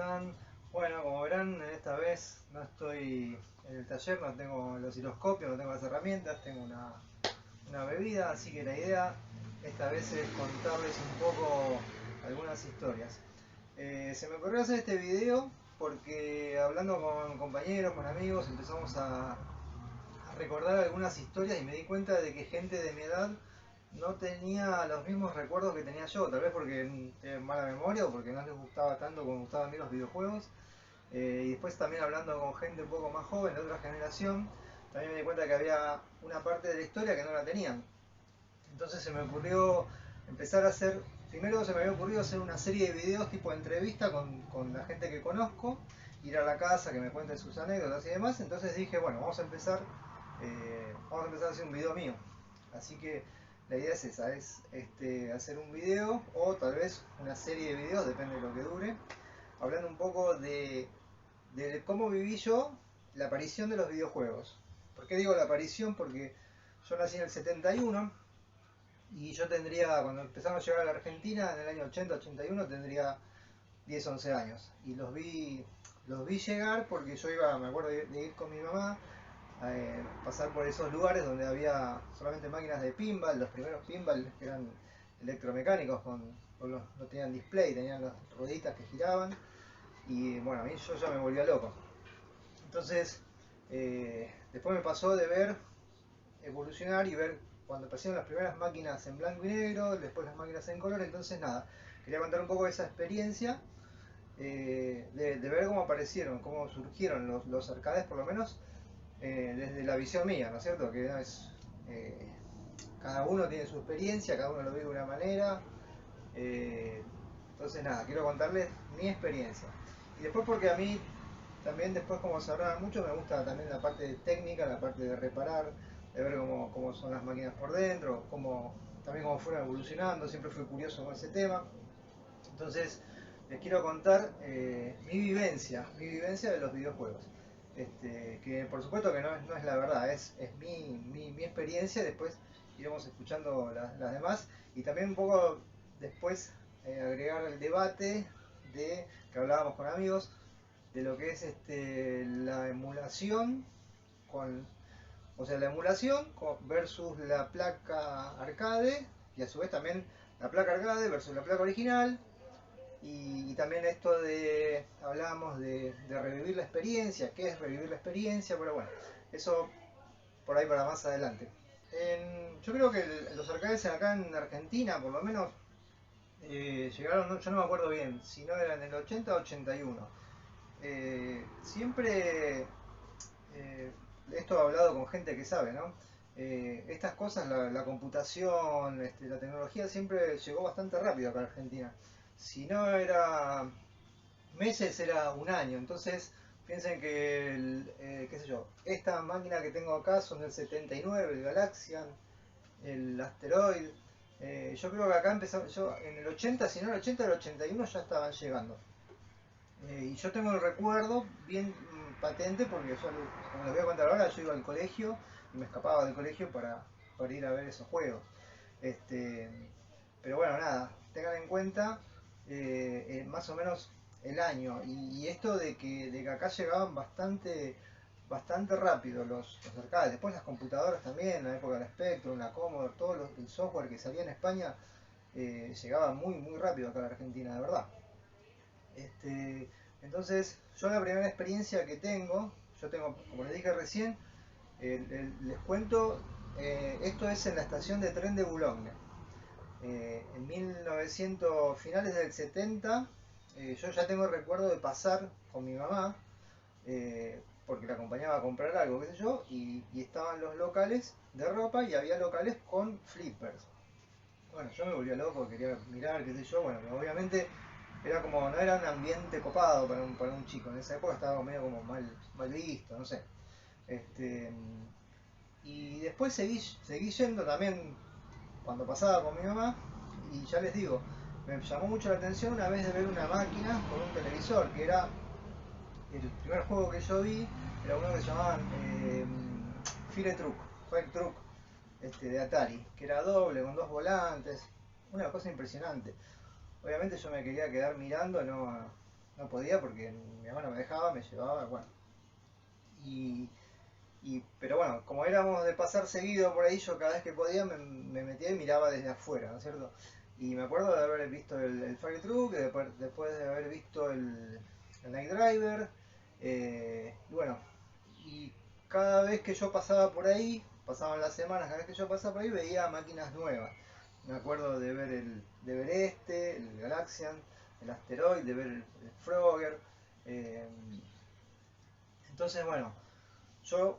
están? Bueno, como verán, esta vez no estoy en el taller, no tengo el osciloscopio, no tengo las herramientas, tengo una bebida, así que la idea esta vez es contarles un poco algunas historias. Se me ocurrió hacer este video porque hablando con compañeros, con amigos, empezamos a recordar algunas historias y me di cuenta de que gente de mi edad no tenía los mismos recuerdos que tenía yo, tal vez porque tienen mala memoria o porque no les gustaba tanto como gustaban a mí los videojuegos. Y después también hablando con gente un poco más joven, de otra generación, también me di cuenta que había una parte de la historia que no la tenían. Entonces se me ocurrió empezar a hacer, primero se me había ocurrido hacer una serie de videos tipo entrevista con la gente que conozco, ir a la casa, que me cuenten sus anécdotas y demás. Entonces dije, bueno, vamos a empezar a hacer un video mío. Así que la idea es esa, es hacer un video o tal vez una serie de videos, depende de lo que dure, hablando un poco de cómo viví yo la aparición de los videojuegos. ¿Por qué digo la aparición? Porque yo nací en el 71 y yo tendría, cuando empezamos a llegar a la Argentina en el año 80-81, tendría 10-11 años. Y los vi llegar porque yo iba, me acuerdo de ir con mi mamá, pasar por esos lugares donde había solamente máquinas de pinball, los primeros pinball que eran electromecánicos, no tenían display, tenían las rueditas que giraban. Y bueno, a mí yo ya me volvía loco. Entonces, después me pasó de ver evolucionar y ver cuando aparecieron las primeras máquinas en blanco y negro, después las máquinas en color. Entonces nada, quería contar un poco de esa experiencia, de ver cómo aparecieron, cómo surgieron los arcades, por lo menos desde la visión mía, ¿no es cierto? Que no es, cada uno tiene su experiencia, cada uno lo vive de una manera. eh, entonces nada, quiero contarles mi experiencia. Y después porque a mí también después, como sabrán mucho, me gusta también la parte técnica, la parte de reparar, de ver cómo son las máquinas por dentro, también cómo fueron evolucionando. Siempre fui curioso con ese tema. Entonces les quiero contar mi vivencia de los videojuegos. Que por supuesto que no es la verdad, es mi experiencia. Después iremos escuchando las demás y también un poco después agregar el debate de que hablábamos con amigos de lo que es la emulación con, o sea, la emulación versus la placa arcade, y a su vez también la placa arcade versus la placa original. Y también esto hablábamos de revivir la experiencia, qué es revivir la experiencia, pero bueno, eso por ahí para más adelante. Yo creo que los arcades acá en Argentina, por lo menos, llegaron, yo no me acuerdo bien, si no eran en el 80 o 81. Siempre, esto he hablado con gente que sabe, ¿no? Estas cosas, la computación, la tecnología siempre llegó bastante rápido acá a Argentina. Si no era meses, era un año. Entonces, piensen que, qué sé yo, esta máquina que tengo acá son del 79, el Galaxian, el Asteroid. Yo creo que acá empezó, yo en el 80, si no el 80, el 81 ya estaban llegando. Y yo tengo el recuerdo bien patente porque yo, como les voy a contar ahora, yo iba al colegio y me escapaba del colegio para ir a ver esos juegos. Este, pero bueno, nada, tengan en cuenta más o menos el año y esto de que acá llegaban bastante rápido los arcades. Después las computadoras también, en la época del Spectrum, la Commodore, el software que salía en España llegaba muy rápido acá a la Argentina, de verdad. Entonces, yo la primera experiencia que tengo, como les dije recién, les cuento, esto es en la estación de tren de Boulogne. En 1900, finales del 70, yo ya tengo el recuerdo de pasar con mi mamá, porque la acompañaba a comprar algo, qué sé yo, y estaban los locales de ropa y había locales con flippers. Bueno, yo me volvía loco, quería mirar, qué sé yo, bueno, pero obviamente era como, no era un ambiente copado para un chico, en esa época estaba medio como mal visto, no sé. Este, y después seguí yendo también cuando pasaba con mi mamá, y ya les digo, me llamó mucho la atención una vez de ver una máquina con un televisor, que era el primer juego que yo vi, era uno que se llamaban Fire Truck, de Atari, que era doble, con dos volantes, una cosa impresionante. Obviamente yo me quería quedar mirando, no no podía porque mi mamá no me dejaba, me llevaba, bueno. Y, pero bueno, como éramos de pasar seguido por ahí, yo cada vez que podía me metía y miraba desde afuera, ¿no es cierto? Y me acuerdo de haber visto el Fire Truck, después de haber visto el Night Driver, y bueno, y cada vez que yo pasaba por ahí, pasaban las semanas, cada vez que yo pasaba por ahí veía máquinas nuevas. Me acuerdo de ver el Galaxian, el Asteroid, de ver el Frogger. eh, entonces, bueno, yo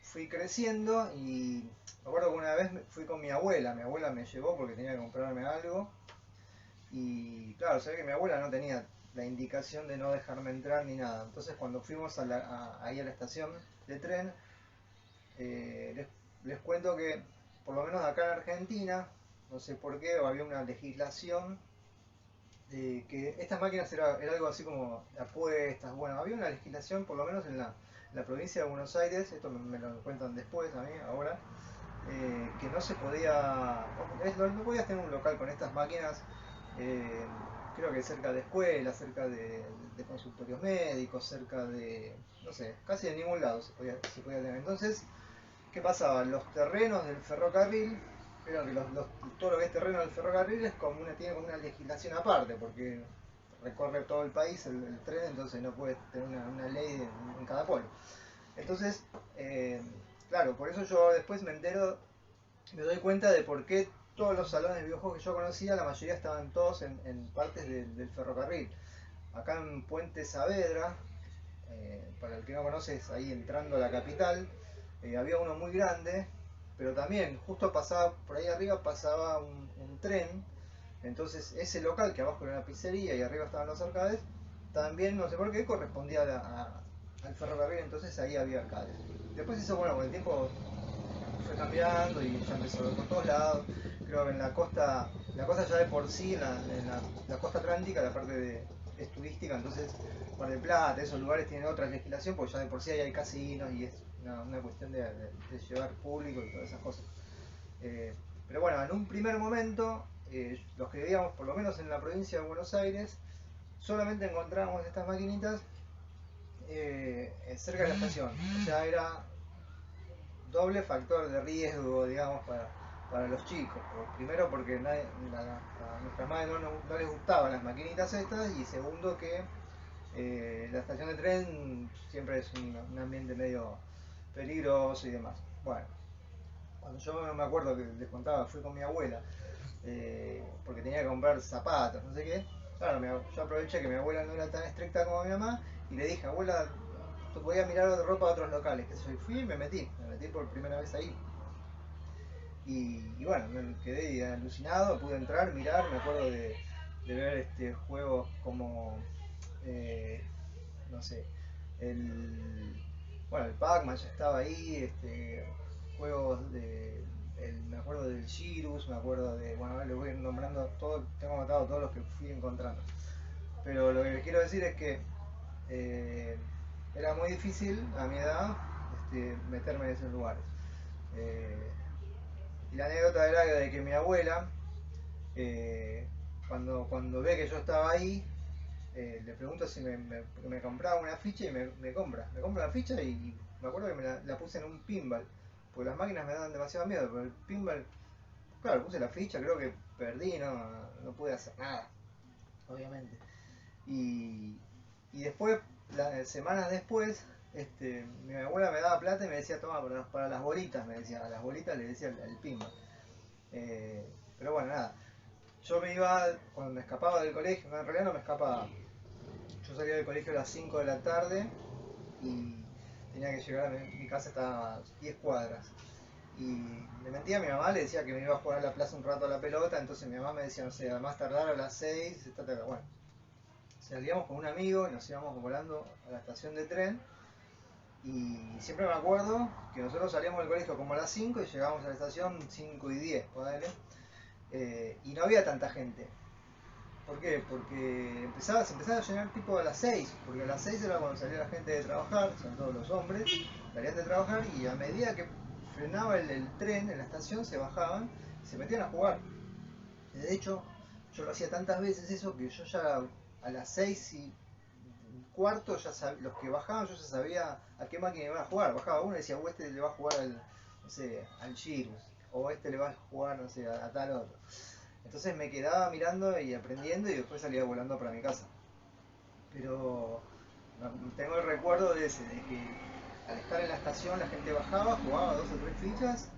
fui creciendo y me acuerdo que una vez fui con mi abuela me llevó porque tenía que comprarme algo y claro, se ve que mi abuela no tenía la indicación de no dejarme entrar ni nada. Entonces cuando fuimos ahí a la estación de tren, les cuento que por lo menos acá en Argentina, no sé por qué, había una legislación de que estas máquinas era algo así como apuestas. Bueno, había una legislación, por lo menos en la provincia de Buenos Aires, esto me lo cuentan después a mí, ahora, que no se podía, no podías tener un local con estas máquinas, eh, creo que cerca de escuelas, cerca de consultorios médicos, cerca de, no sé, casi en ningún lado se podía tener. Entonces, ¿qué pasaba? Los terrenos del ferrocarril, creo que todo lo que es terreno del ferrocarril es como tiene como una legislación aparte, porque recorre todo el país el tren, entonces no puede tener una ley en cada pueblo. Entonces, claro, por eso yo después me doy cuenta de por qué todos los salones de videojuegos que yo conocía, la mayoría estaban todos en partes del ferrocarril. Acá en Puente Saavedra, para el que no conoce, es ahí entrando a la capital, había uno muy grande, pero también justo pasaba, por ahí arriba pasaba un tren, entonces ese local que abajo era una pizzería y arriba estaban los arcades, también no sé por qué correspondía al ferrocarril, entonces ahí había arcades. Después eso, bueno, con el tiempo fue cambiando y ya empezó por todos lados. Creo que en la costa ya de por sí, la costa atlántica, la parte es turística, entonces Mar del Plata, esos lugares tienen otra legislación, porque ya de por sí ahí hay casinos y es una cuestión de llevar público y todas esas cosas. Pero bueno, en un primer momento, los que vivíamos por lo menos en la provincia de Buenos Aires, solamente encontrábamos estas maquinitas cerca de la estación. O sea, era doble factor de riesgo, digamos, para los chicos. Primero porque a nuestras madres no les gustaban las maquinitas estas y segundo que la estación de tren siempre es un ambiente medio peligroso y demás. Bueno, cuando yo me acuerdo que les contaba, fui con mi abuela porque tenía que comprar zapatos, no sé qué. Claro, yo aproveché que mi abuela no era tan estricta como mi mamá y le dije, abuela, tú podías mirar ropa de otros locales, qué sé yo. Y fui y me metí por primera vez ahí. Y bueno, me quedé alucinado, pude entrar, mirar, me acuerdo de ver juegos como, eh, no sé, el, bueno, el Pac-Man ya estaba ahí, juegos me acuerdo del Girus, me acuerdo de, bueno, ahora les voy a ir nombrando todos, tengo anotado todos los que fui encontrando. Pero lo que les quiero decir es que eh, era muy difícil a mi edad meterme en esos lugares. Eh, y la anécdota era de que mi abuela, eh, cuando ve que yo estaba ahí, le pregunto si me compraba una ficha y me compra la ficha y me acuerdo que la puse en un pinball, porque las máquinas me daban demasiado miedo, pero el pinball, claro, puse la ficha, creo que perdí, no pude hacer nada, obviamente. Y, y después, semanas después, mi abuela me daba plata y me decía, toma, para las bolitas, me decía, a las bolitas le decía el pinball. Pero bueno, nada, yo me iba, cuando me escapaba del colegio, en realidad no me escapaba, yo salía del colegio a las 5 de la tarde y tenía que llegar a mi casa, estaba a 10 cuadras. Y le mentía a mi mamá, le decía que me iba a jugar a la plaza un rato a la pelota, entonces mi mamá me decía, no sé, además tardar a las 6, bueno. Salíamos con un amigo y nos íbamos volando a la estación de tren y siempre me acuerdo que nosotros salíamos del colegio como a las 5 y llegábamos a la estación 5 y 10, ponele, y no había tanta gente. ¿Por qué? Porque se empezaba a llenar tipo a las 6, porque a las 6 era cuando salía la gente de trabajar, son todos los hombres, salían de trabajar y a medida que frenaba el tren en la estación se bajaban y se metían a jugar. De hecho, yo lo hacía tantas veces eso que yo ya a las 6 y cuarto, los que bajaban, yo ya sabía a qué máquina iban a jugar. Bajaba uno y decía, este le va a jugar al, no sé, al Girus, o este le va a jugar, no sé, a tal otro. Entonces me quedaba mirando y aprendiendo y después salía volando para mi casa. Pero tengo el recuerdo de ese, de que al estar en la estación la gente bajaba, jugaba 2 o 3 fichas,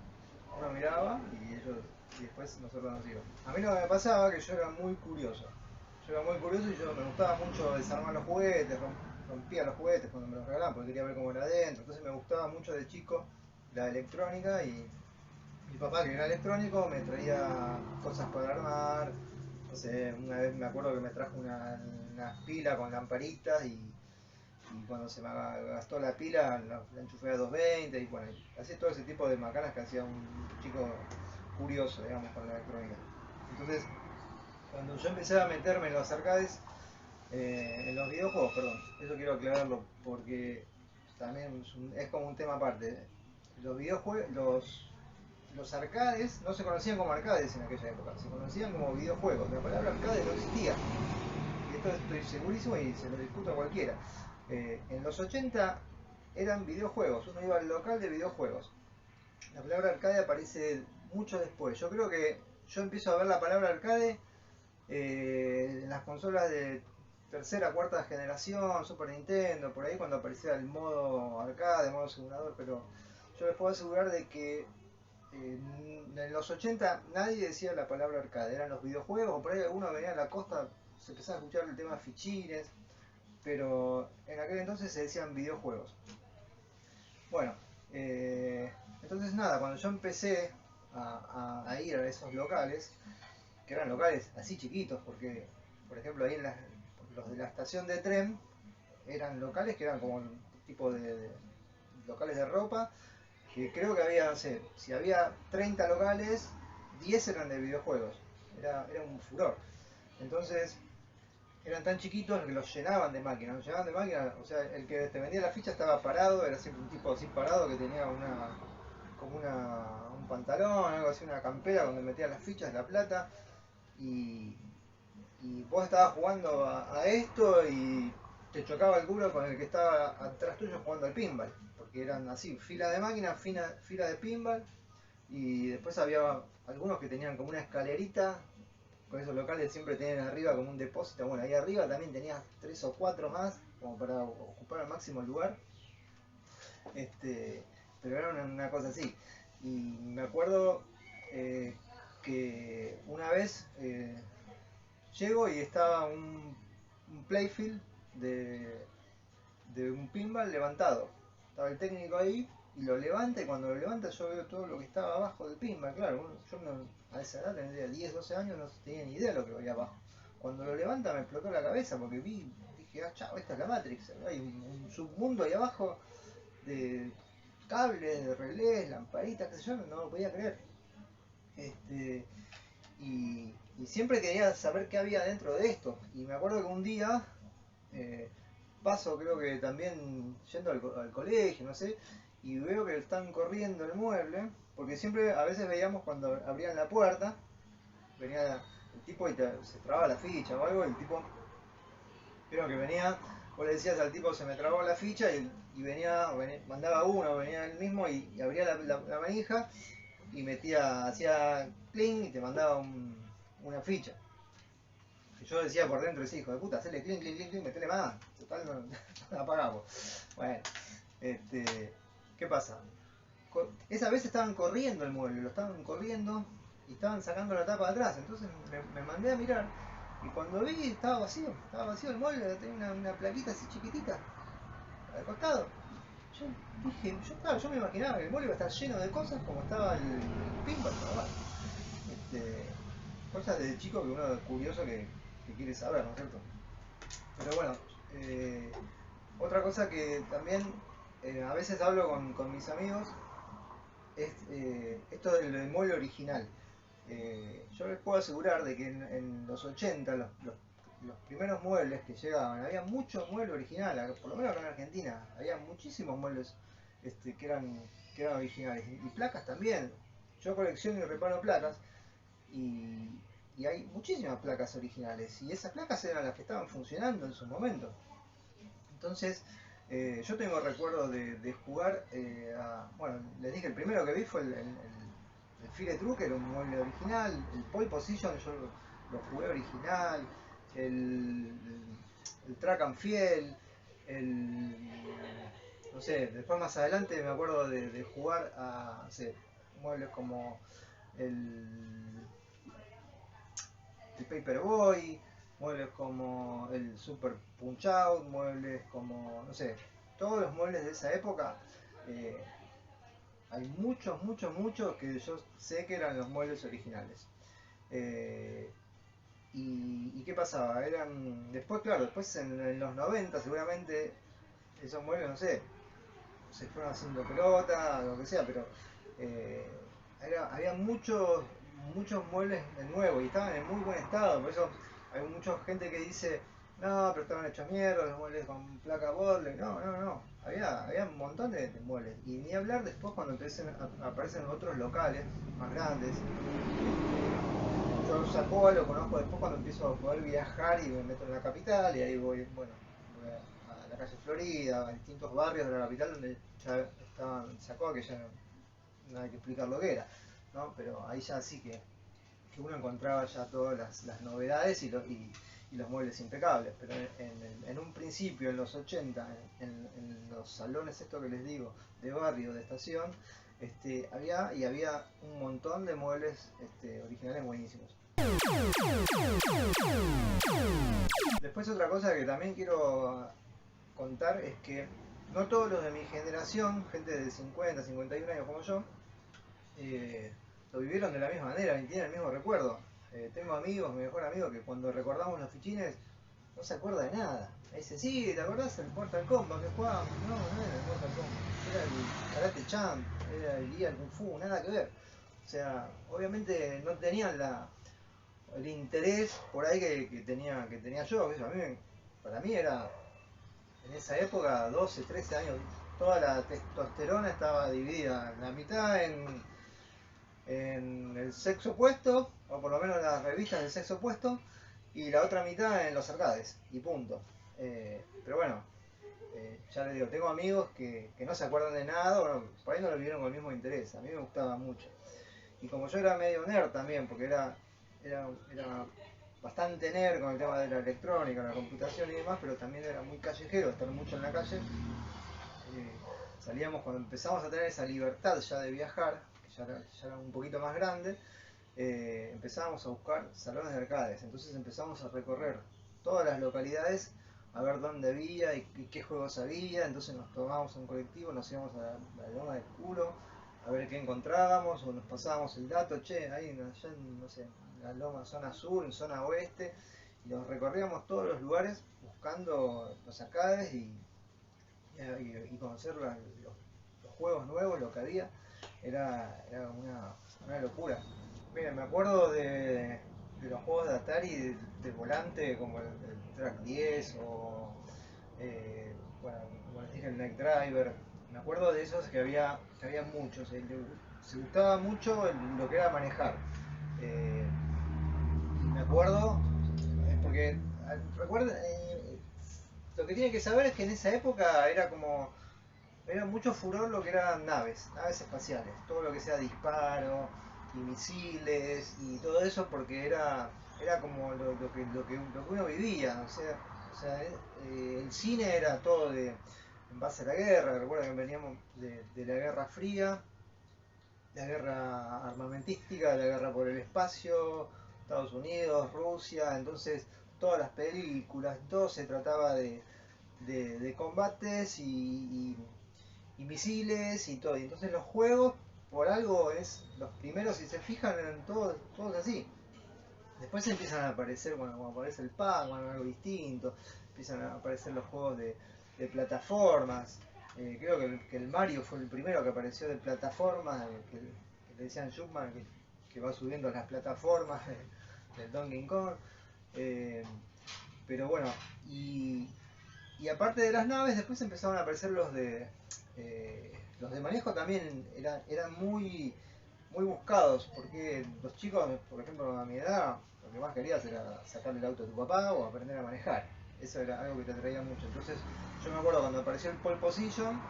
uno miraba y después nosotros nos íbamos. A mí lo que me pasaba que yo era muy curioso. Yo era muy curioso y me gustaba mucho desarmar los juguetes, rompía los juguetes cuando me los regalaban porque quería ver cómo era adentro. Entonces me gustaba mucho de chico la electrónica y mi papá, que era electrónico, me traía cosas para armar. No sé, una vez me acuerdo que me trajo una pila con lamparitas y cuando se me gastó la pila la enchufé a 220 y bueno, así todo ese tipo de macanas que hacía un chico curioso, digamos, con la electrónica. Entonces, cuando yo empecé a meterme en los arcades, en los videojuegos, perdón, eso quiero aclararlo porque también es como un tema aparte. Los videojuegos, los arcades no se conocían como arcades en aquella época, se conocían como videojuegos. La palabra arcade no existía. Y esto estoy segurísimo y se lo discuto a cualquiera. En los 80 eran videojuegos, uno iba al local de videojuegos. La palabra arcade aparece mucho después. Yo creo que yo empiezo a ver la palabra arcade en las consolas de tercera, cuarta generación, Super Nintendo, por ahí cuando aparecía el modo arcade, el modo simulador, pero yo les puedo asegurar de que en los 80 nadie decía la palabra arcade, eran los videojuegos, o por ahí uno venía a la costa, se empezaba a escuchar el tema fichines, pero en aquel entonces se decían videojuegos. Bueno, entonces nada, cuando yo empecé a ir a esos locales, que eran locales así chiquitos, porque por ejemplo ahí los de la estación de tren eran locales que eran como un tipo de locales de ropa, que creo que había, no sé, si había 30 locales, 10 eran de videojuegos, era un furor. Entonces eran tan chiquitos que los llenaban de máquinas, o sea, el que te vendía la ficha estaba parado, era siempre un tipo así parado que tenía un pantalón, algo así, una campera donde metía las fichas, la plata, y, y vos estabas jugando a esto y te chocaba el culo con el que estaba atrás tuyo jugando al pinball, porque eran así, fila de máquinas, fila de pinball, y después había algunos que tenían como una escalerita, con esos locales siempre tenían arriba como un depósito, bueno, ahí arriba también tenías 3 o 4 más, como para ocupar al máximo el lugar, este, pero era una cosa así. Y me acuerdo que una vez llego y estaba un playfield de un pinball levantado. Estaba el técnico ahí y lo levanta y cuando lo levanta yo veo todo lo que estaba abajo del pinball. Claro, yo a esa edad tendría 10, 12 años, no tenía ni idea de lo que había abajo. Cuando lo levanta me explotó la cabeza porque dije, ah, chao, esta es la Matrix. Hay un submundo ahí abajo de cables, de relés, lamparitas, qué sé yo, no lo podía creer. Este, y siempre quería saber qué había dentro de esto. Y me acuerdo que un día eh, paso, creo que también yendo al colegio, no sé, y veo que están corriendo el mueble, porque siempre a veces veíamos cuando abrían la puerta, venía el tipo y se trababa la ficha o algo, el tipo, creo que venía, vos le decías al tipo se me trabó la ficha y mandaba uno, venía él mismo y abría la manija y hacía cling y te mandaba una ficha. Y yo decía por dentro, ese hijo de puta, hacele cling, cling, cling, cling, metele más, total no apagamos. Bueno, ¿qué pasa? Esa vez estaban corriendo el mueble, lo estaban corriendo y estaban sacando la tapa de atrás, entonces me mandé a mirar y cuando vi estaba vacío el mueble, tenía una plaquita así chiquitita al costado. Yo dije, claro, yo me imaginaba que el mueble iba a estar lleno de cosas como estaba el pinball, ¿no? Cosas de chico que uno es curioso que quiere saber, ¿no es cierto? Pero bueno, otra cosa que también a veces hablo con mis amigos es esto del mueble original. Yo les puedo asegurar de que en los 80, los primeros muebles que llegaban, había mucho mueble original, por lo menos acá en Argentina, había muchísimos muebles que eran originales. Y placas también. Yo colecciono y reparo placas y, y hay muchísimas placas originales. Y esas placas eran las que estaban funcionando en su momento. Entonces, yo tengo recuerdo de jugar bueno, les dije, el primero que vi fue el Fire True, que era un mueble original. El Pole Position yo lo jugué original. El, el Track and Field. El, no sé, después más adelante me acuerdo de jugar a, no sé, muebles como el, el Paperboy, muebles como el Super Punch Out, muebles como, no sé, todos los muebles de esa época. eh, Hay muchos, muchos, muchos que yo sé que eran los muebles originales. Eh, y qué pasaba? Después, claro, después en los 90 seguramente esos muebles, no sé, se fueron haciendo pelota, lo que sea, pero eh, había muchos, muchos muebles de nuevo y estaban en muy buen estado. Por eso hay mucha gente que dice, no, pero estaban hechos mierda, los muebles con placa Bodley. No, no, no. Había un montón de muebles. Y ni hablar después cuando aparecen otros locales más grandes. Yo Sacoa lo conozco después cuando empiezo a poder viajar y me meto en la capital y ahí voy, bueno, voy a la calle Florida, a distintos barrios de la capital donde ya estaban Sacoa, que ya no hay que explicar lo que era, ¿no? Pero ahí ya sí que uno encontraba ya todas las novedades y los muebles impecables. Pero en un principio, en los 80, en los salones, esto que les digo, de barrio, de estación, había un montón de muebles originales buenísimos. Después otra cosa que también quiero contar es que no todos los de mi generación, gente de 50, 51 años como yo, lo vivieron de la misma manera, ni tienen el mismo recuerdo. Tengo amigos, mi mejor amigo, que cuando recordamos los fichines no se acuerda de nada. Me dice, sí, ¿te acordás del Mortal Kombat que jugábamos? No, no era el Mortal Kombat, era el Karate Champ, era el Guía del Kung Fu, nada que ver. O sea, obviamente no tenían el interés por ahí que tenía yo. Para mí era, en esa época, 12, 13 años, toda la testosterona estaba dividida, la mitad en el sexo opuesto, o por lo menos en las revistas del sexo opuesto, y la otra mitad en los arcades, y punto. Pero bueno, ya les digo, tengo amigos que no se acuerdan de nada, bueno, por ahí no lo vivieron con el mismo interés, a mí me gustaba mucho. Y como yo era medio nerd también, porque era bastante nerd con el tema de la electrónica, la computación y demás, pero también era muy callejero, estar mucho en la calle. Salíamos cuando empezamos a tener esa libertad ya de viajar, que ya era un poquito más grande, empezábamos a buscar salones de arcades. Entonces empezamos a recorrer todas las localidades a ver dónde había y qué juegos había. Entonces nos tomábamos un colectivo, nos íbamos a la loma del culo a ver qué encontrábamos, o nos pasábamos el dato, che, ahí allá en, no sé, en la loma zona sur, en zona oeste, y nos recorríamos todos los lugares buscando los arcades y conocer los juegos nuevos, lo que había, era una locura. Miren, me acuerdo de los juegos de Atari de volante como el Track 10 o, bueno, como les dije, el Night Driver. Me acuerdo de esos que había muchos. Se gustaba mucho lo que era manejar. Eh, y me acuerdo, porque recuerden, lo que tienen que saber es que en esa época era mucho furor lo que eran naves espaciales, todo lo que sea disparo y misiles y todo eso, porque era como lo que uno vivía. O sea, el cine era todo en base a la guerra. Recuerda que veníamos de la Guerra Fría, la guerra armamentística, la guerra por el espacio, Estados Unidos, Rusia. Entonces todas las películas, todo se trataba de combates y misiles y todo. Y entonces los juegos, por algo los primeros, si se fijan, eran todos así. Después empiezan a aparecer, bueno, como aparece el Pac-Man, algo distinto, empiezan a aparecer los juegos de plataformas. Creo que el Mario fue el primero que apareció de plataformas, que le decían Jumpman, que va subiendo las plataformas del Donkey Kong. Eh, pero bueno, y aparte de las naves, después empezaron a aparecer los de manejo también, eran muy, muy buscados, porque los chicos, por ejemplo, a mi edad, lo que más querías era sacarle el auto a tu papá o aprender a manejar. eso era algo que te atraía mucho. Entonces yo me acuerdo cuando apareció el pole position,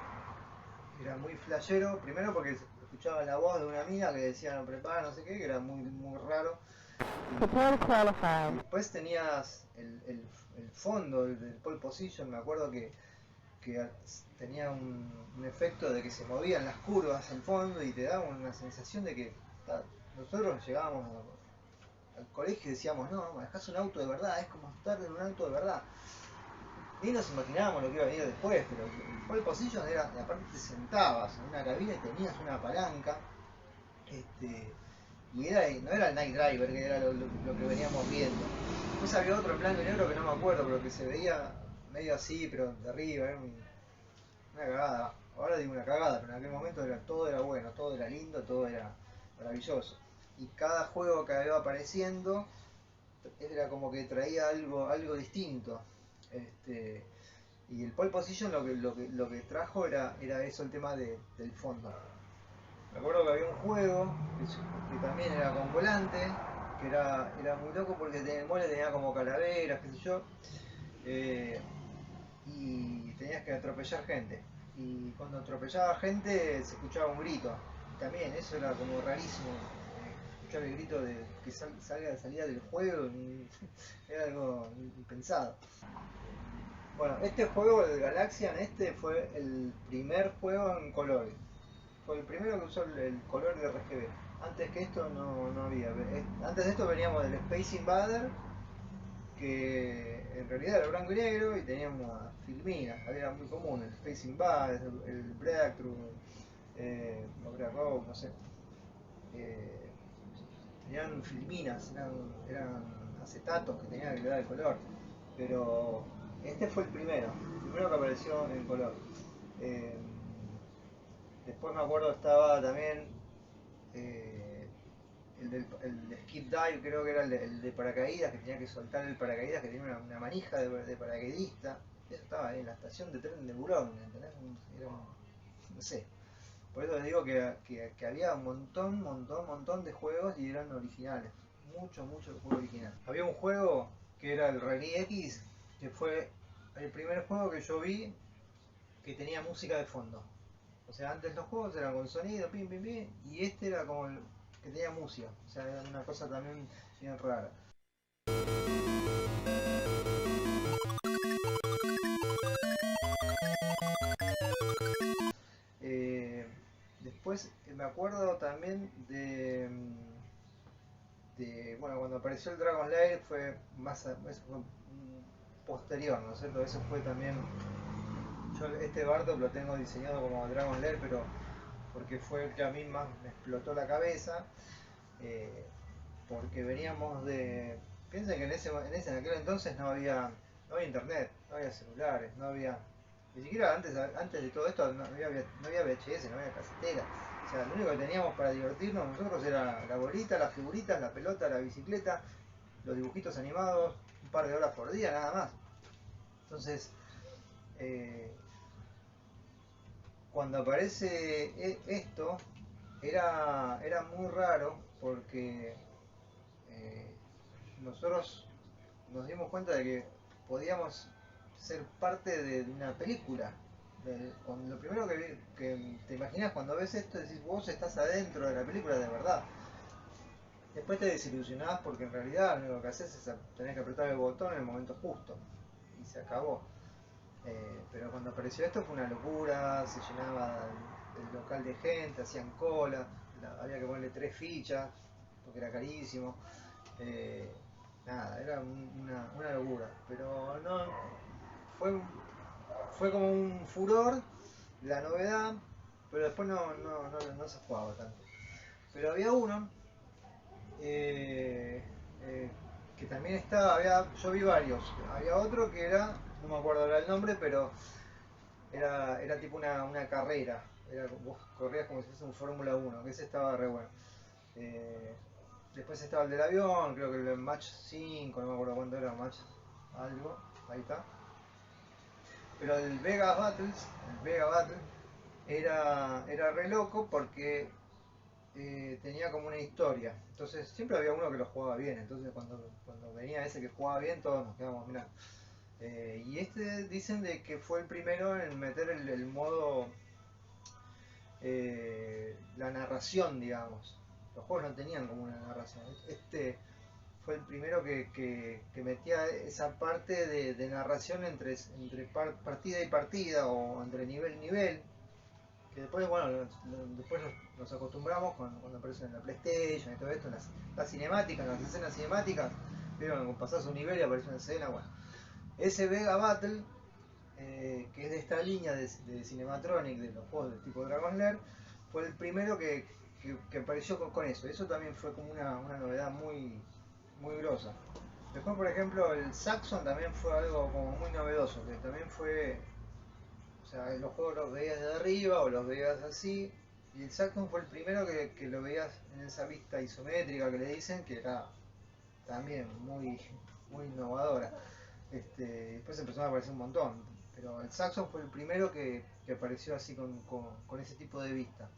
era muy flashero, primero porque escuchaba la voz de una mina que decía no prepara, no sé qué, que era muy raro. Y después tenías el fondo del pole position, me acuerdo que tenía un efecto de que se movían las curvas al fondo y te daba una sensación de que nosotros llegábamos al colegio y decíamos, no, manejás un auto de verdad, es como estar en un auto de verdad. Y nos imaginábamos lo que iba a venir después, pero el pole position era, aparte te sentabas en una cabina y tenías una palanca, y no era el Night Driver, que era lo que veníamos viendo. Después había otro en blanco y negro que no me acuerdo, pero que se veía medio así, pero de arriba, era una cagada. Ahora digo una cagada, pero en aquel momento todo era bueno, todo era lindo, todo era maravilloso. Y cada juego que iba apareciendo era como que traía algo distinto. Y el pole position lo que trajo era eso, el tema del fondo. Me acuerdo que había un juego que también era con volante, que era muy loco porque el mole tenía como calaveras, qué sé yo, y tenías que atropellar gente. Y cuando atropellaba gente se escuchaba un grito. También eso era como rarísimo, escuchar el grito de que salía del juego, era algo impensado. Bueno, este juego, el Galaxian, fue el primer juego en color. Fue el primero que usó el color de RGB. Antes que esto no había. Antes de esto veníamos del Space Invader, que en realidad era blanco y negro y teníamos filminas. Era muy común el Space Invader, el Breakthrough, o Breakthrough, no sé. Eh, Tenían filminas, eran acetatos que tenían que dar el color. Pero este fue el primero que apareció en color. Eh, Después me acuerdo estaba también el de skip dive, creo que era el de paracaídas, que tenía que soltar el paracaídas, que tenía una manija de paracaidista. Eso estaba ahí en la estación de tren de Burón, ¿entendés? No sé. Por eso les digo que había un montón de juegos y eran originales. Mucho juego original. Había un juego que era el Rally X, que fue el primer juego que yo vi que tenía música de fondo. O sea, antes los juegos eran con sonido, pim, pim, pim, y este era como el que tenía música. O sea, era una cosa también bien rara. Eh, Después me acuerdo también bueno, cuando apareció el Dragon Lair fue eso fue posterior, ¿no es cierto? Eso fue también, yo este Bartok lo tengo diseñado como Dragon Lair, pero porque fue el que a mí más me explotó la cabeza, eh, porque veníamos de, piensen que en aquel entonces no había internet, no había celulares, no había, ni siquiera antes de todo esto no había VHS, no había casetera. O sea, lo único que teníamos para divertirnos nosotros era la bolita, las figuritas, la pelota, la bicicleta, los dibujitos animados, un par de horas por día nada más. Entonces, eh, cuando aparece esto, era muy raro porque eh, nosotros nos dimos cuenta de que podíamos ser parte de una película. Lo primero que te imaginas cuando ves esto, decís, vos estás adentro de la película de verdad. Después te desilusionás porque en realidad lo único que haces es tener que apretar el botón en el momento justo. Y se acabó. Pero cuando apareció esto fue una locura, se llenaba el local de gente, hacían cola, había que ponerle 3 fichas, porque era carísimo. Eh, Nada, era una locura. Pero no, fue, fue como un furor, la novedad, pero después no se jugaba tanto. Pero había uno eh, eh, que también yo vi varios. Había otro que era, no me acuerdo ahora el nombre, pero era tipo una carrera. Vos corrías como si fuese un Fórmula 1, que ese estaba re bueno. Eh, Después estaba el del avión, creo que el Match 5, no me acuerdo cuánto era, Match algo, ahí está. Pero el Vega Battle, era re loco porque tenía como una historia. Entonces siempre había uno que lo jugaba bien. Entonces cuando venía ese que jugaba bien, todos nos quedábamos mirando. Y este dicen de que fue el primero en meter el modo, la narración, digamos. Los juegos no tenían como una narración. Este fue el primero que metía esa parte de narración entre partida y partida o entre nivel y nivel. Que después, bueno, después nos acostumbramos cuando aparecen en la PlayStation y todo esto, en las cinemáticas, en las escenas cinemáticas. Vieron, cuando pasás un nivel y aparece una escena, bueno. Ese Vega Battle, que es de esta línea de Cinematronic, de los juegos de tipo Dragon Lair, fue el primero que apareció con eso. Eso también fue como una novedad muy grosa. Después, por ejemplo, el Saxon también fue algo como muy novedoso, que también fue, o sea, los juegos los veías de arriba o los veías así, y el Saxon fue el primero que lo veías en esa vista isométrica que le dicen, que era también muy innovadora. Después empezaron a aparecer un montón, pero el Saxon fue el primero que apareció así con ese tipo de vista.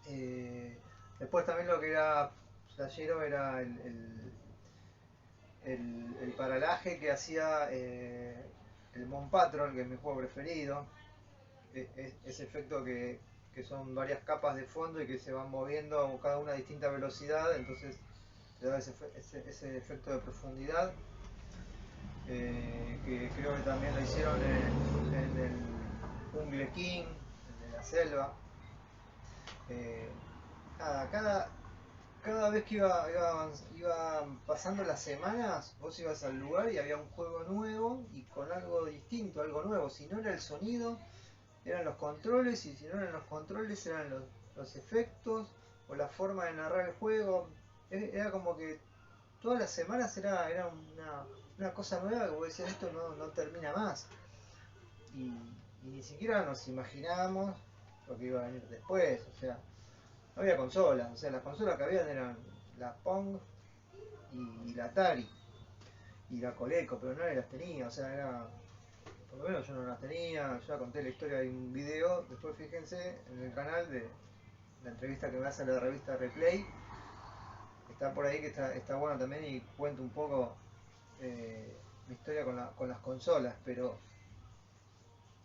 Eh, Después también lo que era flashero era el paralaje que hacía, el Mon Patrol, que es mi juego preferido. Ese efecto que son varias capas de fondo y que se van moviendo cada una a distinta velocidad, entonces te da ese efecto de profundidad, que creo que también lo hicieron en el Jungle King, el de la selva. Eh, Nada, cada vez que iban pasando las semanas, vos ibas al lugar y había un juego nuevo y con algo distinto, algo nuevo. Si no era el sonido, eran los controles, y si no eran los controles, eran los efectos o la forma de narrar el juego. Era como que todas las semanas era una cosa nueva que vos decías, esto no termina más. Y ni siquiera nos imaginábamos lo que iba a venir después. O sea, no había consolas, o sea, las consolas que habían eran la Pong y la Atari y la Coleco, pero nadie las tenía, o sea, por lo menos yo no las tenía. Yo ya conté la historia de un video, después fíjense en el canal de la entrevista que me hace la revista Replay, está por ahí, que está bueno también, y cuento un poco, mi historia con las consolas. Pero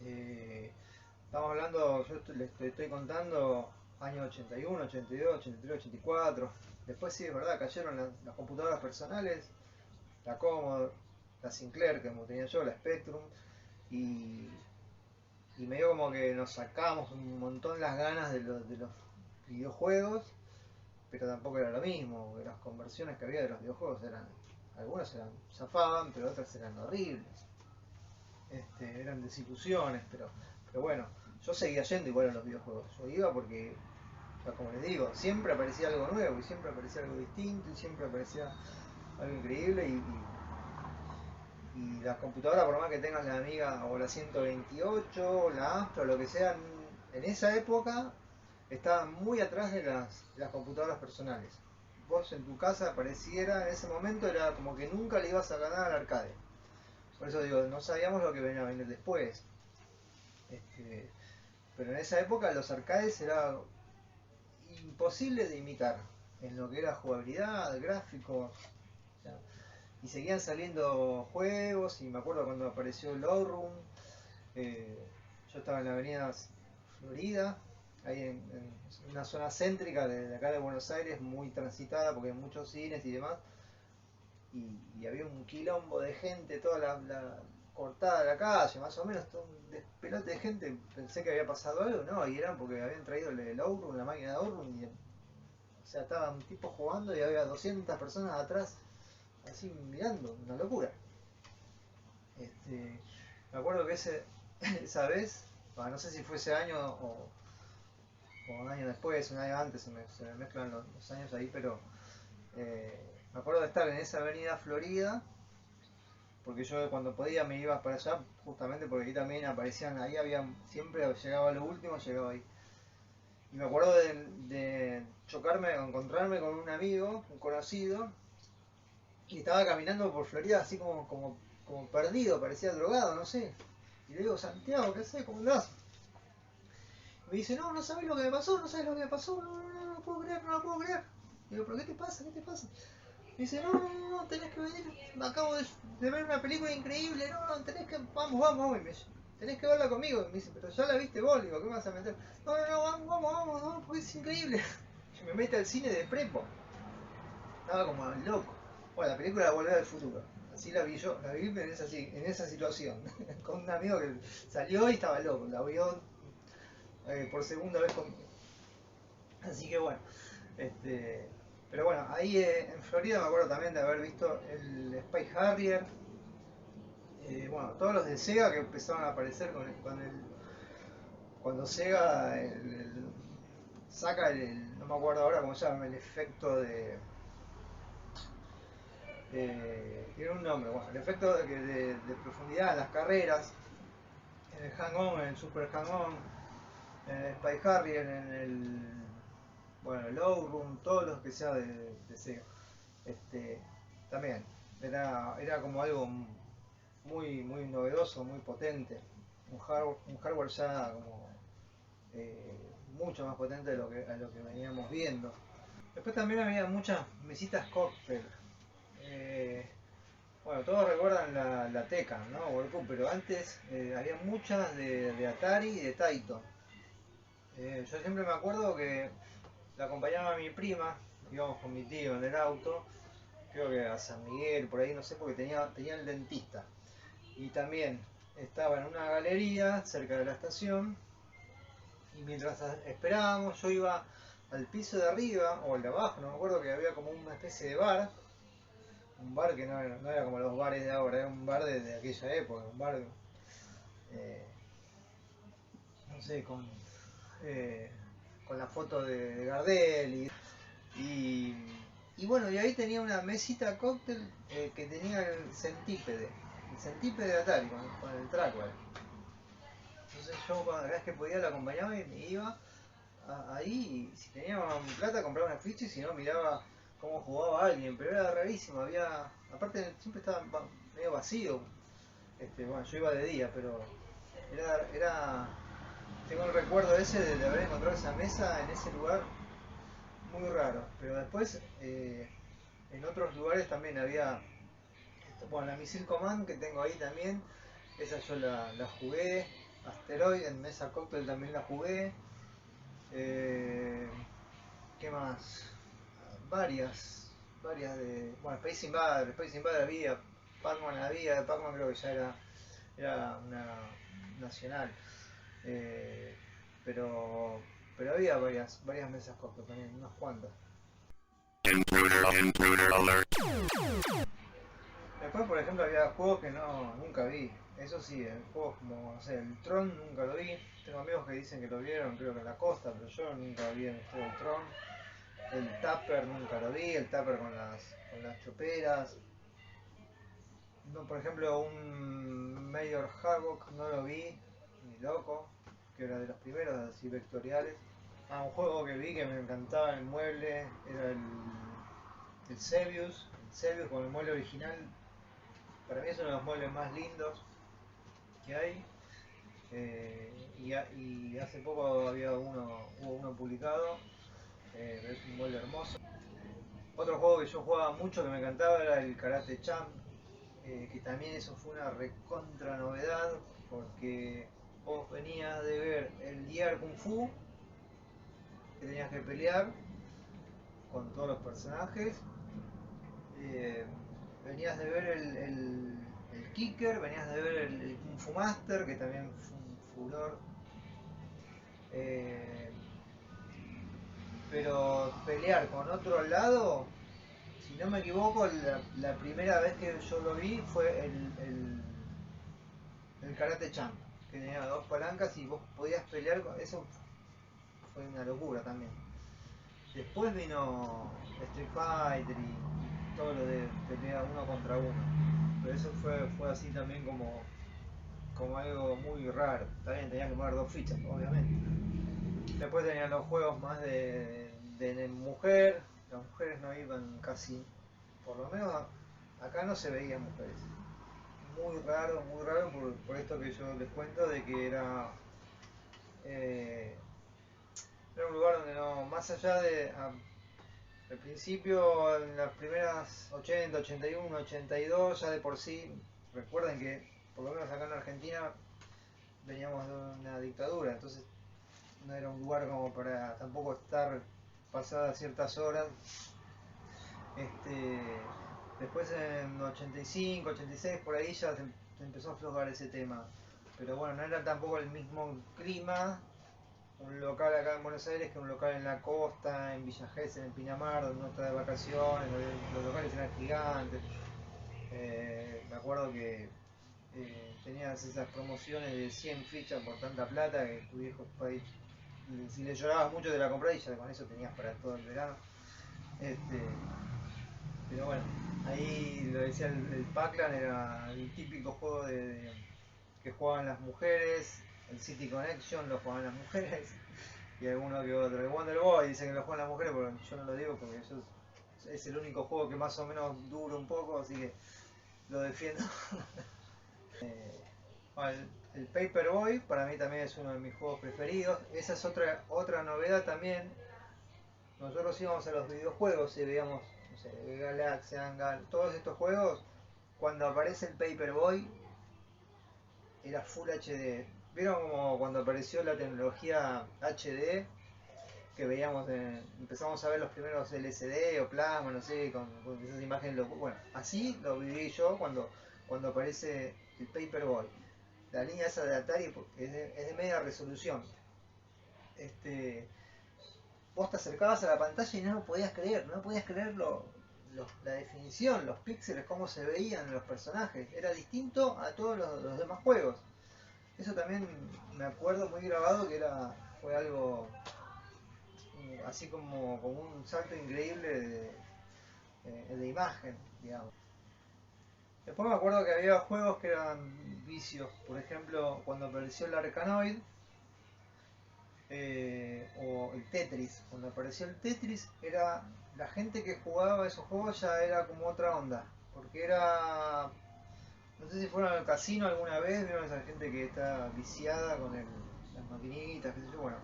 estamos hablando, yo les estoy contando años 81, 82, 83, 84. Después sí, es verdad, cayeron las computadoras personales, la Commodore, la Sinclair, que como tenía yo, la Spectrum, y, y medio como que nos sacamos un montón las ganas de los videojuegos, pero tampoco era lo mismo, porque las conversiones que había de los videojuegos algunas zafaban, pero otras eran horribles. Eran desilusiones, pero bueno, yo seguía yendo igual a los videojuegos. Yo iba porque, o sea, como les digo, siempre aparecía algo nuevo y siempre aparecía algo distinto y siempre aparecía algo increíble. Y las computadoras, por más que tengan la Amiga o la 128 o la Astra o lo que sea, en esa época estaban muy atrás de las computadoras personales. Vos en tu casa pareciera, en ese momento era como que nunca le ibas a ganar al arcade. Por eso digo, no sabíamos lo que venía a venir después. Pero en esa época los arcades era imposible de imitar en lo que era jugabilidad, gráficos. O sea, y seguían saliendo juegos, y me acuerdo cuando apareció el Outrun. Yo estaba en la avenida Florida, ahí en una zona céntrica de acá de Buenos Aires, muy transitada porque hay muchos cines y demás, y había un quilombo de gente, toda la cortada la calle, más o menos, todo un despelote de gente. Pensé que había pasado algo, no, y era porque habían traído el Outrun, la máquina de Outrun, y o sea, estaba un tipo jugando y había 200 personas atrás, así mirando, una locura. Me acuerdo que esa vez, no sé si fue ese año o un año después, un año antes, se me mezclan los años ahí, pero me acuerdo de estar en esa avenida Florida, porque yo cuando podía me iba para allá, justamente porque ahí también aparecían, ahí había, siempre llegaba lo último, llegaba ahí. Y me acuerdo de encontrarme con un amigo, un conocido, y estaba caminando por Florida así como perdido, parecía drogado, no sé. Y le digo, Santiago, ¿qué haces? ¿Cómo andás? Me dice, no sabes lo que me pasó, no sabes lo que me pasó, no lo puedo creer, no lo puedo creer. Digo, pero ¿qué te pasa? ¿Qué te pasa? Me dice, no, no, no, no, tenés que venir, acabo de ver una película increíble, no, no, tenés que, vamos, vamos, vamos. Y me dice, tenés que verla conmigo. Y me dice, pero ya la viste vos, digo, ¿qué me vas a meter? No, no, no, vamos, vamos, vamos, no, porque es increíble. Y me mete al cine de prepo. Estaba como loco. Bueno, la película de Volver al Futuro. Así la vi yo, la vi en esa situación. Con un amigo que salió y estaba loco, la vio por segunda vez conmigo. Así que bueno, este, pero bueno, ahí en Florida me acuerdo también de haber visto el Spy Harrier, bueno, todos los de Sega que empezaron a aparecer cuando Sega saca no me acuerdo ahora cómo se llama, el efecto tiene un nombre, bueno, el efecto de profundidad en las carreras, en el Hang-On, en el Super Hang-On, en el Spy Harrier, en bueno, el Outrun, todos los que sea de Sega. Este, también era como algo muy, muy novedoso, muy potente, un hardware ya como mucho más potente de a lo que veníamos viendo. Después también había muchas mesitas cóctel. Eh, bueno, todos recuerdan la Tekken, ¿no? World Cup, pero antes había muchas de Atari y de Taito. Yo siempre me acuerdo que la acompañaba a mi prima, íbamos con mi tío en el auto, creo que a San Miguel, por ahí, no sé, porque tenía el dentista. Y también estaba en una galería cerca de la estación, y mientras esperábamos, yo iba al piso de arriba, o al de abajo, no me acuerdo, que había como una especie de bar, un bar que no era como los bares de ahora, era un bar de aquella época, un bar, eh, no sé, eh, con la foto de Gardel y, y bueno, y ahí tenía una mesita cóctel que tenía el centípede de Atari con el trackball. Entonces yo cada vez que podía la acompañaba y me iba ahí y si tenía plata compraba una ficha y si no miraba cómo jugaba alguien, pero era rarísimo, aparte siempre estaba medio vacío. Bueno, yo iba de día, pero era tengo el recuerdo ese de haber encontrado esa mesa en ese lugar muy raro. Pero después en otros lugares también había, bueno, la Missile Command que tengo ahí también, esa yo la jugué. Asteroid en Mesa Cocktail también la jugué. Eh, ¿Qué más? Varias de. Bueno, Space Invader había, Pac-Man creo que ya era una nacional. Eh, pero, pero había varias mesas Cocktail también, unas cuantas. Intruder alert. Después, por ejemplo, había juegos que nunca vi. Eso sí, juegos como, no sé, el Tron nunca lo vi. Tengo amigos que dicen que lo vieron, creo que en la costa, pero yo nunca vi en el juego el Tron. El Tapper nunca lo vi, el Tapper con las choperas. No, por ejemplo, un Major Havoc no lo vi, ni loco, que era de los primeros así vectoriales. Ah, un juego que vi que me encantaba el mueble era el Sebius. El Sebius con el mueble original, para mí es uno de los muebles más lindos que hay. Y hace poco hubo uno publicado, es un mueble hermoso. Otro juego que yo jugaba mucho que me encantaba era el Karate Champ, que también eso fue una recontra novedad, porque vos venías de ver el Gear Kung Fu, que tenías que pelear con todos los personajes, eh, venías de ver el Kicker, venías de ver el Kung Fu Master, que también fue un furor. Eh, pero pelear con otro al lado, si no me equivoco, la primera vez que yo lo vi fue el Karate Champ, que tenía dos palancas y vos podías pelear con eso, fue una locura también. Después vino Street Fighter y todo lo de pelea uno contra uno, pero eso fue así también como algo muy raro. También tenía que poner dos fichas, obviamente. Después tenían los juegos más de mujer, las mujeres no iban casi, por lo menos acá no se veían mujeres. Muy raro por esto que yo les cuento de que eh, era un lugar donde no, más allá al principio, en las primeras más 80, 81, 82, ya de por sí, recuerden que por lo menos acá en Argentina veníamos de una dictadura, entonces no era un lugar como para tampoco estar pasadas ciertas horas. Este, después en 85, 86 por ahí ya se empezó a aflojar ese tema, pero bueno, no era tampoco el mismo clima un local acá en Buenos Aires que un local en la costa, en Villa Gesell, en Pinamar, donde uno está de vacaciones, los locales eran gigantes. Me acuerdo que tenías esas promociones de 100 fichas por tanta plata que tu viejo país, si le llorabas mucho te la comprás y ya con eso tenías para todo el verano. Este, pero bueno, ahí lo decía el Pac-Lan, era el típico juego que jugaban las mujeres, el City Connection lo jugaban las mujeres y alguno que otro. El Wonder Boy dicen que lo juegan las mujeres, pero yo no lo digo porque es el único juego que más o menos dura un poco, así que lo defiendo. Bueno, el Paperboy para mí también es uno de mis juegos preferidos. Esa es otra novedad también. Nosotros íbamos a los videojuegos y veíamos, no sé, Galaxia, Angal, todos estos juegos. Cuando aparece el Paperboy, era Full HD. ¿Vieron como cuando apareció la tecnología HD? Que veíamos, empezamos a ver los primeros LCD o plasma, no sé, con esas imágenes. Bueno, así lo viví yo cuando aparece el Paperboy. La línea esa de Atari es de media resolución. Este, vos te acercabas a la pantalla y no podías creer, no podías creer la definición, los píxeles, cómo se veían los personajes. Era distinto a todos los demás juegos. Eso también me acuerdo muy grabado que fue algo así como un salto increíble de imagen, digamos. Después me acuerdo que había juegos que eran vicios, por ejemplo, cuando apareció el Arkanoid, o el Tetris. Cuando apareció el Tetris, era la gente que jugaba esos juegos ya era como otra onda, porque era, no sé si fueron al casino alguna vez, vieron esa gente que está viciada con las maquinitas, qué sé yo, bueno,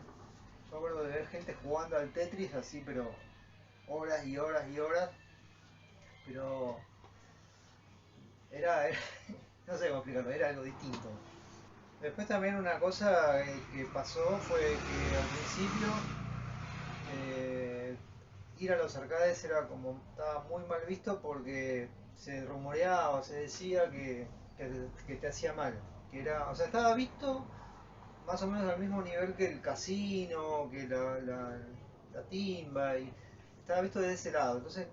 yo me acuerdo de ver gente jugando al Tetris así, pero horas y horas y horas, pero era no sé cómo explicarlo, era algo distinto. Después también una cosa que pasó fue que al principio eh, ir a los arcades estaba muy mal visto porque se rumoreaba o se decía que te hacía mal. O sea, estaba visto más o menos al mismo nivel que el casino, que la timba, y estaba visto de ese lado. Entonces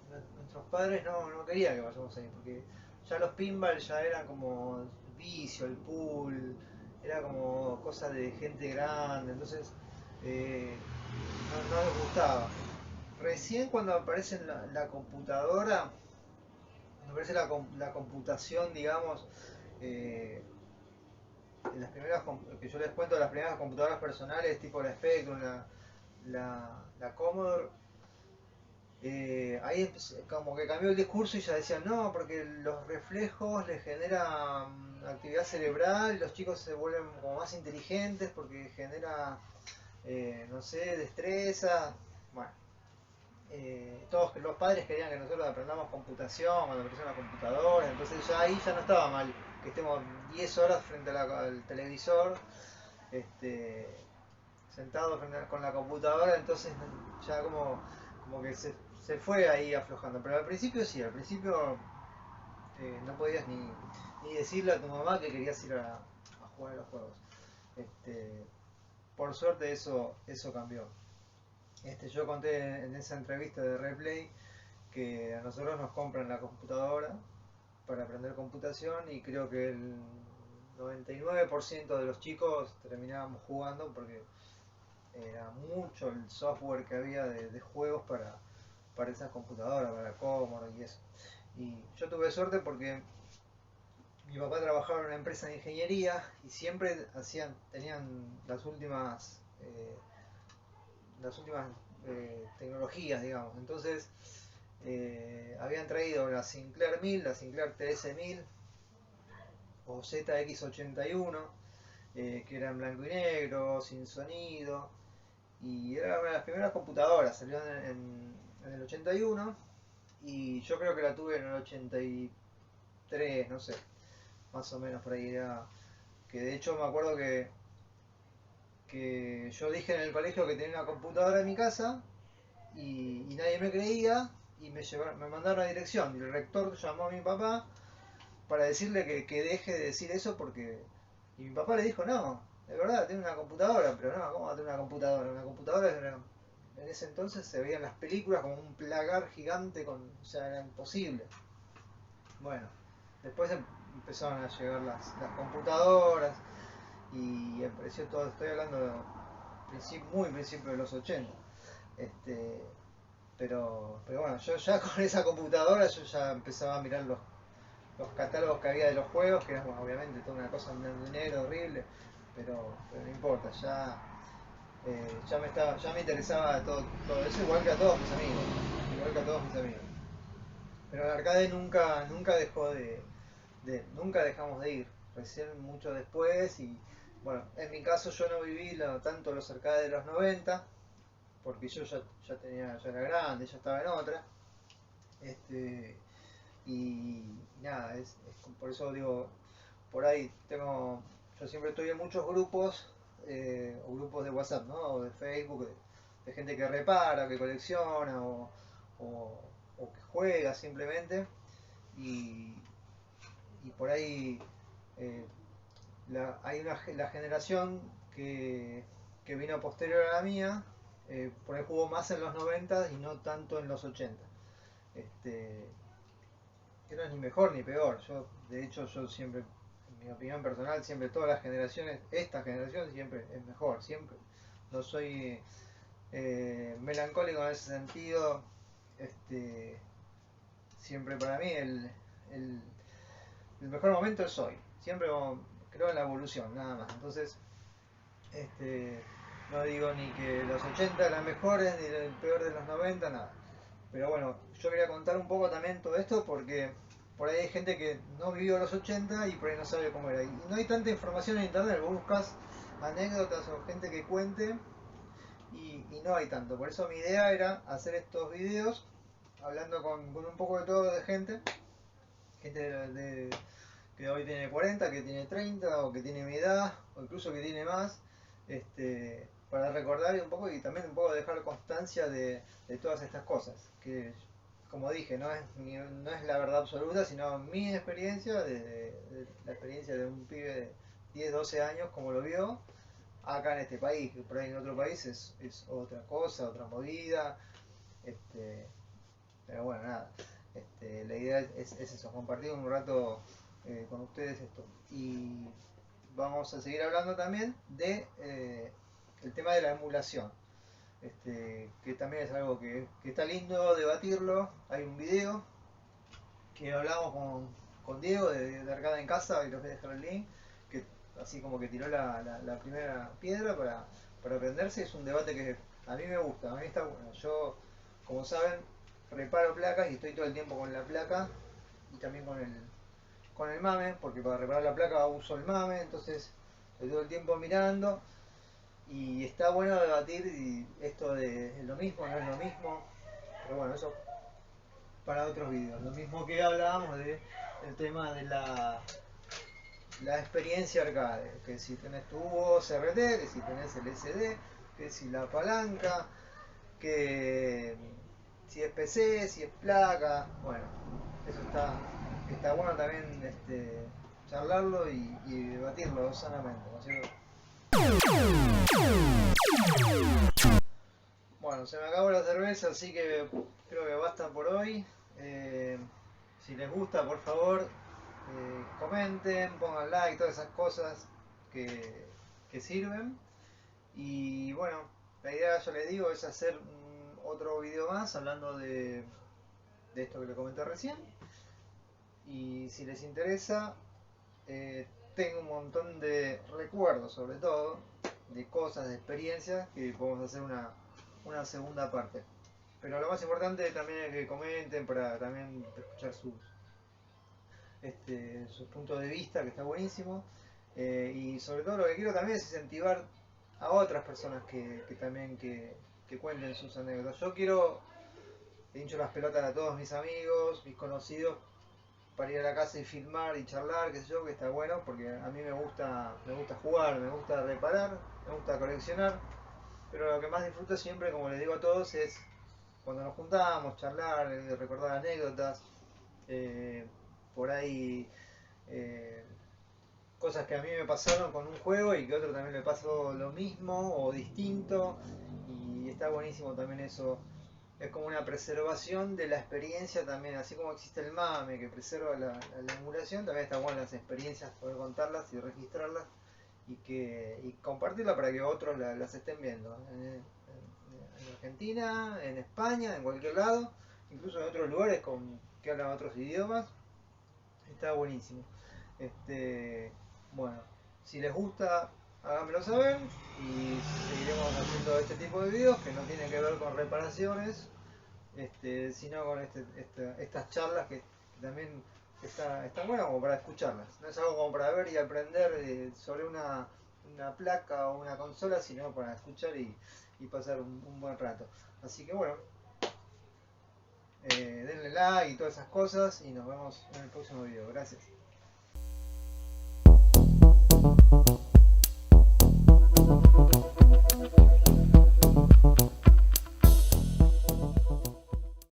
nuestros padres no querían que vayamos ahí, porque ya los pinball ya eran como vicio, el pool, era como cosa de gente grande, entonces eh, no les gustaba. Recién cuando aparece la computadora, cuando aparece la computación, digamos, eh, las primeras, que yo les cuento, las primeras computadoras personales, tipo la Spectrum, la Commodore, ahí como que cambió el discurso y ya decían, no, porque los reflejos les generan actividad cerebral y los chicos se vuelven como más inteligentes porque genera, no sé, destreza. Bueno, todos los padres querían que nosotros aprendamos computación cuando apareció la computadora, entonces ya ahí ya no estaba mal que estemos 10 horas frente al televisor, este, sentados con la computadora, entonces ya como que se fue ahí aflojando. Pero al principio sí, al principio no podías ni decirle a tu mamá que querías ir a jugar a los juegos. Este, por suerte eso cambió. Yo conté en esa entrevista de Replay que a nosotros nos compran la computadora para aprender computación y creo que el 99% de los chicos terminábamos jugando porque era mucho el software que había de juegos para esas computadoras, para Commodore y eso. Y yo tuve suerte porque mi papá trabajaba en una empresa de ingeniería y siempre tenían las últimas tecnologías, digamos. Entonces habían traído la Sinclair 1000, la Sinclair TS1000 o ZX81, que era en blanco y negro, sin sonido, y era una de las primeras computadoras, salió en el 81 y yo creo que la tuve en el 83, no sé, más o menos por ahí era. Que de hecho me acuerdo que yo dije en el colegio que tenía una computadora en mi casa y nadie me creía y me mandaron a la dirección y el rector llamó a mi papá para decirle que deje de decir eso porque... Y mi papá le dijo, no, de verdad, tiene una computadora, pero no, ¿cómo va a tener una computadora? Una computadora en ese entonces se veían las películas como un placar gigante, o sea, era imposible. Bueno, después empezaron a llegar las computadoras y apareció todo, estoy hablando de muy principio de los 80. Este, pero bueno, yo ya con esa computadora yo ya empezaba a mirar los catálogos que había de los juegos, que era bueno, obviamente toda una cosa en blanco y negro horrible, pero no importa, ya me interesaba todo eso, igual que a todos mis amigos, igual que a todos mis amigos. Pero el arcade nunca dejó nunca dejamos de ir, recién mucho después y bueno, en mi caso yo no viví tanto los arcades de los 90 porque yo ya era grande, ya estaba en otra. Este, y nada, por eso digo, por ahí yo siempre estoy en muchos grupos, o grupos de WhatsApp, ¿no? O de Facebook, de gente que repara, que colecciona o, o que juega simplemente. Y, y por ahí eh, hay la generación que vino posterior a la mía, por ahí jugó más en los 90 y no tanto en los 80. Este, que no es ni mejor ni peor. De hecho, yo siempre, en mi opinión personal, siempre todas las generaciones, esta generación siempre es mejor. Siempre no soy melancólico en ese sentido. Este, siempre para mí el, el mejor momento es hoy. Siempre creo en la evolución, nada más. Entonces, no digo ni que los 80 eran mejores, ni el peor de los 90 nada. Pero bueno, yo quería contar un poco también todo esto porque por ahí hay gente que no vivió los 80 y por ahí no sabe cómo era. Y no hay tanta información en internet, vos buscas anécdotas o gente que cuente y no hay tanto. Por eso mi idea era hacer estos videos hablando con un poco de todo de gente que hoy tiene 40, que tiene 30 o que tiene mi edad o incluso que tiene más, para recordar un poco y también un poco dejar constancia de todas estas cosas, que como dije, no es la verdad absoluta, sino mi experiencia, de la experiencia de un pibe de 10, 12 años, como lo vio acá en este país, que por ahí en otro país es otra cosa, otra movida, este, pero bueno, nada. La idea es eso, compartir un rato con ustedes esto. Y vamos a seguir hablando también de el tema de la emulación. Que también es algo que está lindo debatirlo. Hay un video que hablamos con Diego de Arcada en Casa, y los voy a dejar el link, que así como que tiró la primera piedra para aprenderse. Es un debate que a mí me gusta, a mí está bueno. Yo, como saben, reparo placas y estoy todo el tiempo con la placa y también con el mame, porque para reparar la placa uso el mame, entonces estoy todo el tiempo mirando y está bueno debatir esto de lo mismo, no es lo mismo, pero bueno, eso para otros vídeos. Lo mismo que hablábamos del tema de la experiencia arcade, que si tenés tu CRT, que si tenés el SD, que si la palanca, que si es PC, si es placa, bueno, eso está bueno también charlarlo y debatirlo sanamente, ¿no es cierto? Bueno, se me acabó la cerveza, así que creo que basta por hoy. Eh, si les gusta, por favor, comenten, pongan like, todas esas cosas que sirven. Y bueno, la idea, ya les digo, es hacer otro video más hablando de esto que les comenté recién. Y si les interesa, tengo un montón de recuerdos, sobre todo, de cosas, de experiencias, que podemos hacer una segunda parte. Pero lo más importante también es que comenten para también escuchar sus puntos de vista, que está buenísimo. Y sobre todo lo que quiero también es incentivar a otras personas que también que cuenten sus anécdotas. Yo quiero le hincho las pelotas a todos mis amigos, mis conocidos, para ir a la casa y filmar y charlar, qué sé yo, que está bueno, porque a mí me gusta jugar, me gusta reparar, me gusta coleccionar, pero lo que más disfruto siempre, como les digo a todos, es cuando nos juntamos, charlar, recordar anécdotas, eh, por ahí eh, cosas que a mí me pasaron con un juego y que a otro también le pasó lo mismo o distinto, y está buenísimo también eso. Es como una preservación de la experiencia también, así como existe el mame que preserva la emulación, también está bueno las experiencias, poder contarlas y registrarlas y compartirlas para que otros las estén viendo. En Argentina, en España, en cualquier lado, incluso en otros lugares que hablan otros idiomas, está buenísimo. Este, bueno, si les gusta, háganmelo saber y seguiremos haciendo este tipo de videos que no tienen que ver con reparaciones, sino con estas charlas que también están buenas como para escucharlas. No es algo como para ver y aprender sobre una placa o una consola, sino para escuchar y pasar un buen rato. Así que bueno, denle like y todas esas cosas y nos vemos en el próximo video. Gracias.